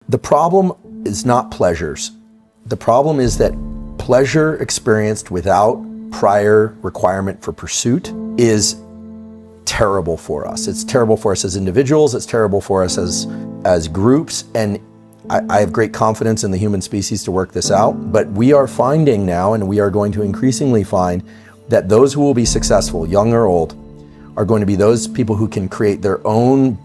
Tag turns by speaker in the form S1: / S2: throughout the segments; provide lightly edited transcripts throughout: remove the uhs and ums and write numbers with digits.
S1: The problem is not pleasures. The problem is that pleasure experienced without prior requirement for pursuit is terrible for us. It's terrible for us as individuals. It's terrible for us as groups. And I have great confidence in the human species to work this out. But we are finding now, and we are going to increasingly find, that those who will be successful, young or old, are going to be those people who can create their own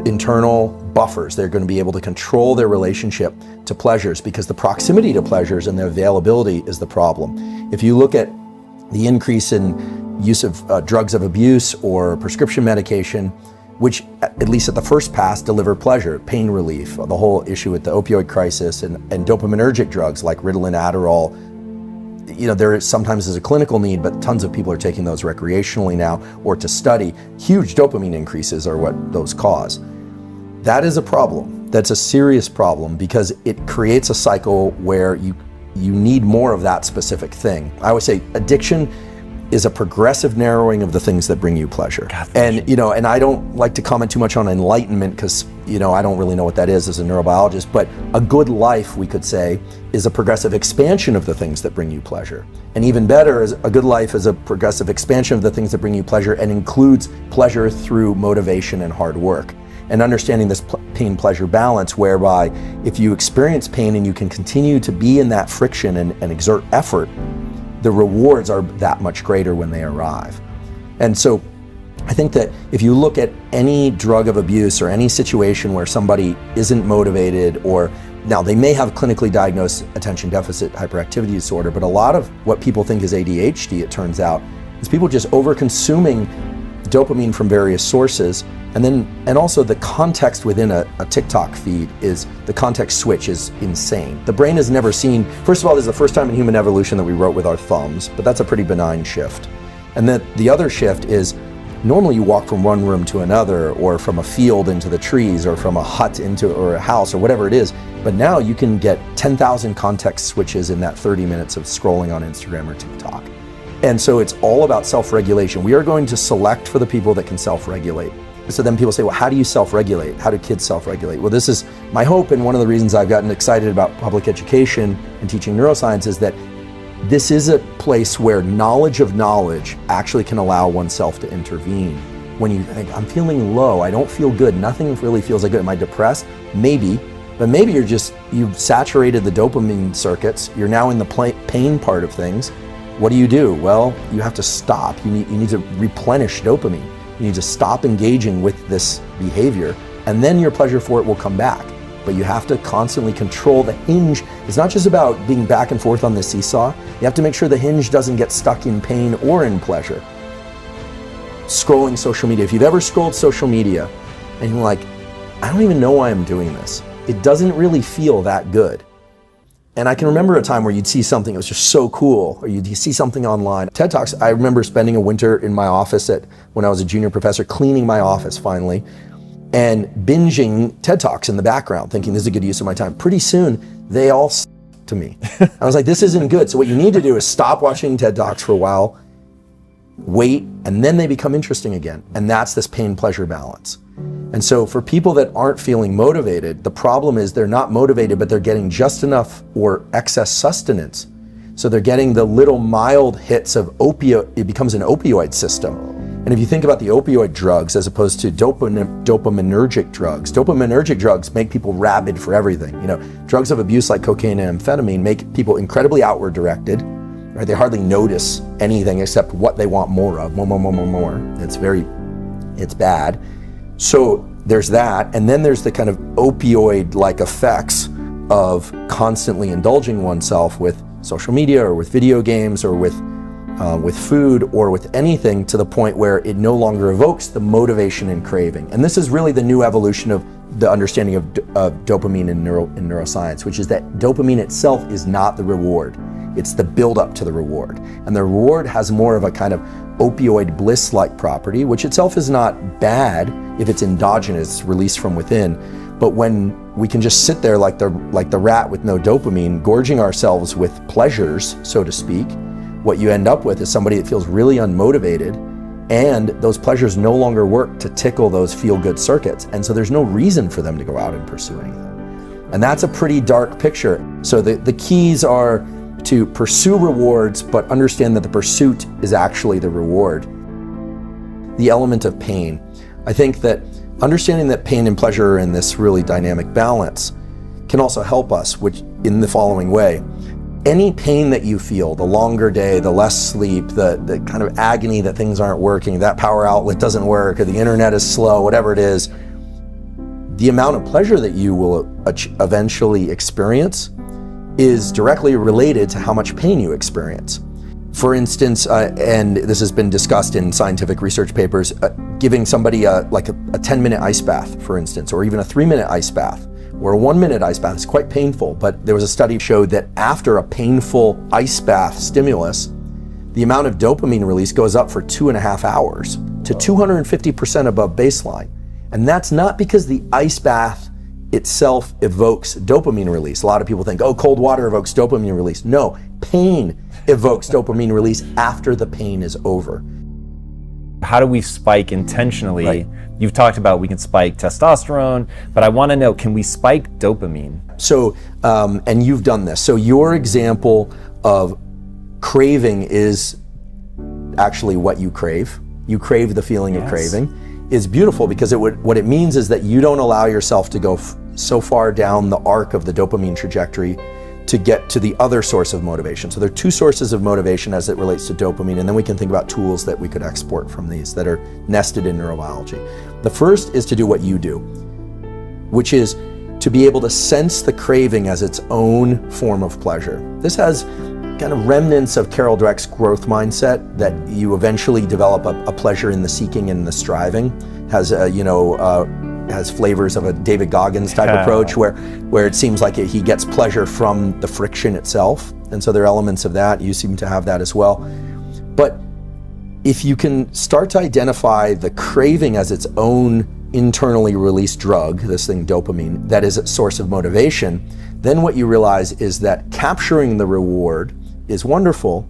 S1: internal buffers. They're going to be able to control their relationship to pleasures, because the proximity to pleasures and their availability is the problem. If you look at the increase in use of drugs of abuse or prescription medication, which at least at the first pass deliver pleasure, pain relief, the whole issue with the opioid crisis, and dopaminergic drugs like Ritalin, Adderall, there is sometimes is a clinical need, but tons of people are taking those recreationally now or to study. Huge dopamine increases are what those cause. That is a problem. That's a serious problem, because it creates a cycle where you need more of that specific thing. I always say addiction is a progressive narrowing of the things that bring you pleasure. And I don't like to comment too much on enlightenment, because I don't really know what that is as a neurobiologist, but a good life, we could say, is a progressive expansion of the things that bring you pleasure. And even better, is a good life is a progressive expansion of the things that bring you pleasure and includes pleasure through motivation and hard work. And understanding this pain-pleasure balance, whereby if you experience pain and you can continue to be in that friction and exert effort, the rewards are that much greater when they arrive. And so I think that if you look at any drug of abuse or any situation where somebody isn't motivated, or now they may have clinically diagnosed attention deficit hyperactivity disorder, but a lot of what people think is ADHD, it turns out, is people just over-consuming dopamine from various sources. And also the context within a TikTok feed is, the context switch is insane. The brain has never seen, first of all, this is the first time in human evolution that we wrote with our thumbs, but that's a pretty benign shift. And then the other shift is, normally you walk from one room to another, or from a field into the trees, or from a hut or a house, or whatever it is. But now you can get 10,000 context switches in that 30 minutes of scrolling on Instagram or TikTok. And so it's all about self-regulation. We are going to select for the people that can self-regulate. So then people say, well, how do you self-regulate? How do kids self-regulate? Well, this is my hope, and one of the reasons I've gotten excited about public education and teaching neuroscience is that this is a place where knowledge of knowledge actually can allow oneself to intervene. When you think, I'm feeling low, I don't feel good, nothing really feels like good, am I depressed? Maybe, but maybe you've saturated the dopamine circuits, you're now in the pain part of things. What do? Well, you have to stop. You need to replenish dopamine. You need to stop engaging with this behavior, and then your pleasure for it will come back. But you have to constantly control the hinge. It's not just about being back and forth on the seesaw. You have to make sure the hinge doesn't get stuck in pain or in pleasure. Scrolling social media. If you've ever scrolled social media and you're like, I don't even know why I'm doing this. It doesn't really feel that good. And I can remember a time where you'd see something that was just so cool, or you'd see something online. TED Talks, I remember spending a winter in my office when I was a junior professor, cleaning my office finally, and binging TED Talks in the background, thinking this is a good use of my time. Pretty soon, they all to me. I was like, this isn't good. So what you need to do is stop watching TED Talks for a while, wait, and then they become interesting again. And that's this pain-pleasure balance. And so for people that aren't feeling motivated, the problem is they're not motivated, but they're getting just enough or excess sustenance. So they're getting the little mild hits of opioid, it becomes an opioid system. And if you think about the opioid drugs as opposed to dopaminergic drugs make people rabid for everything. Drugs of abuse like cocaine and amphetamine make people incredibly outward directed. Right? They hardly notice anything except what they want more of, more. It's bad. So there's that, and then there's the kind of opioid-like effects of constantly indulging oneself with social media or with video games or with food or with anything, to the point where it no longer evokes the motivation and craving. And this is really the new evolution of the understanding of dopamine in neuroscience, which is that dopamine itself is not the reward. It's the build-up to the reward. And the reward has more of a kind of opioid bliss-like property, which itself is not bad if it's endogenous, released from within. But when we can just sit there like the rat with no dopamine, gorging ourselves with pleasures, so to speak, what you end up with is somebody that feels really unmotivated, and those pleasures no longer work to tickle those feel-good circuits. And so there's no reason for them to go out and pursue anything. And that's a pretty dark picture. So the keys are to pursue rewards, but understand that the pursuit is actually the reward. The element of pain. I think that understanding that pain and pleasure are in this really dynamic balance can also help us, which in the following way. Any pain that you feel, the longer day, the less sleep, the kind of agony that things aren't working, that power outlet doesn't work, or the internet is slow, whatever it is, the amount of pleasure that you will eventually experience is directly related to how much pain you experience. For instance, and this has been discussed in scientific research papers, giving somebody like a 10-minute ice bath, for instance, or even a 3-minute ice bath, or a 1-minute ice bath is quite painful, but there was a study showed that after a painful ice bath stimulus, the amount of dopamine release goes up for 2.5 hours to 250% above baseline. And that's not because the ice bath itself evokes dopamine release. A lot of people think, oh, cold water evokes dopamine release. No, pain evokes dopamine release after the pain is over.
S2: How do we spike intentionally?
S1: Right.
S2: You've talked about we can spike testosterone, but I want to know, can we spike dopamine?
S1: So, and you've done this. So your example of craving is actually what you crave. You crave the feeling of craving. Is beautiful because what it means is that you don't allow yourself to go so far down the arc of the dopamine trajectory to get to the other source of motivation. So there are two sources of motivation as it relates to dopamine, and then we can think about tools that we could export from these that are nested in neurobiology. The first is to do what you do, which is to be able to sense the craving as its own form of pleasure. This has kind of remnants of Carol Dweck's growth mindset, that you eventually develop a pleasure in the seeking and the striving. Has flavors of a David Goggins type approach where it seems like he gets pleasure from the friction itself. And so there are elements of that. You seem to have that as well. But if you can start to identify the craving as its own internally released drug, this thing dopamine, that is a source of motivation, then what you realize is that capturing the reward is wonderful,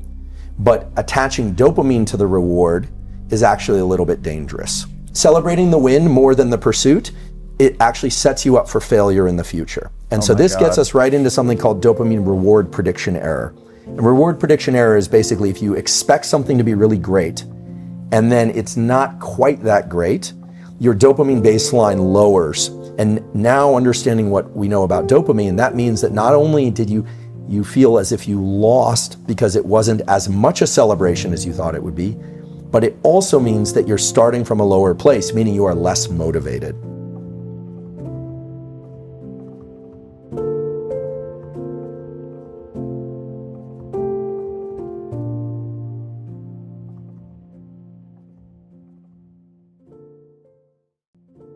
S1: but attaching dopamine to the reward is actually a little bit dangerous. Celebrating the win more than the pursuit, it actually sets you up for failure in the future. And so this gets us right into something called dopamine reward prediction error. And reward prediction error is basically if you expect something to be really great, and then it's not quite that great, your dopamine baseline lowers. And now understanding what we know about dopamine, that means that not only did you feel as if you lost because it wasn't as much a celebration as you thought it would be, but it also means that you're starting from a lower place, meaning you are less motivated.